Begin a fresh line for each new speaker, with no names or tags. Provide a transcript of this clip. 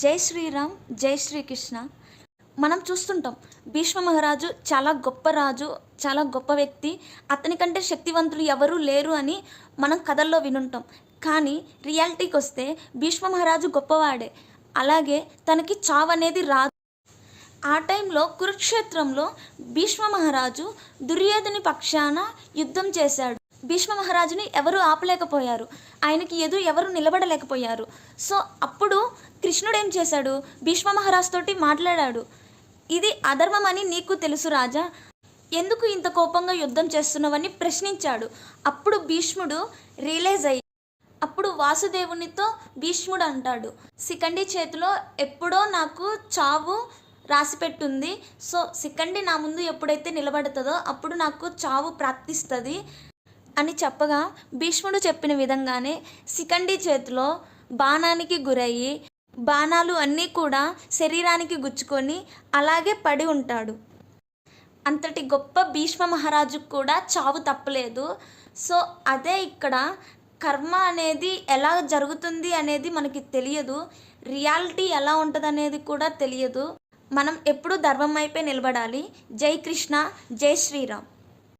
జై శ్రీరామ్, జై శ్రీకృష్ణ. మనం చూస్తుంటాం భీష్మ మహారాజు చాలా గొప్ప రాజు, చాలా గొప్ప వ్యక్తి, అతని కంటే శక్తివంతులు ఎవరూ లేరు అని మనం కథల్లో వినుంటాం. కానీ రియాలిటీకి వస్తే భీష్మ మహారాజు గొప్పవాడే, అలాగే తనకి చావు అనేది రాదు. ఆ టైంలో కురుక్షేత్రంలో భీష్మ మహారాజు దుర్యోధని పక్షాన యుద్ధం చేశాడు. భీష్మ మహారాజుని ఎవరు ఆపలేకపోయారు, ఆయనకి ఎవరు నిలబడలేకపోయారు. సో అప్పుడు కృష్ణుడు ఏం చేశాడు, భీష్మ మహారాజు తోటి మాట్లాడాడు. ఇది అధర్మం అని నీకు తెలుసు రాజా, ఎందుకు ఇంత కోపంగా యుద్ధం చేస్తున్నావని ప్రశ్నించాడు. అప్పుడు భీష్ముడు రియలైజ్ అయ్యి అప్పుడు వాసుదేవునితో భీష్ముడు అంటాడు, శిఖండి చేతిలో ఎప్పుడో నాకు చావు రాసిపెట్టుంది. సో శిఖండి నా ముందు ఎప్పుడైతే నిలబడుతుందో అప్పుడు నాకు చావు ప్రాప్తిస్తుంది అని చెప్పగా, భీష్ముడు చెప్పిన విధంగానే శిఖండి చేతిలో బాణానికి గురయ్యి బాణాలు అన్నీ కూడా శరీరానికి గుచ్చుకొని అలాగే పడి ఉంటాడు. అంతటి గొప్ప భీష్మ మహారాజుకు కూడా చావు తప్పలేదు. సో అదే ఇక్కడ కర్మ అనేది ఎలా జరుగుతుంది అనేది మనకి తెలియదు, రియాలిటీ ఎలా ఉంటుంది అనేది కూడా తెలియదు. మనం ఎప్పుడూ ధర్మం వైపే నిలబడాలి. జై కృష్ణ, జై శ్రీరామ్.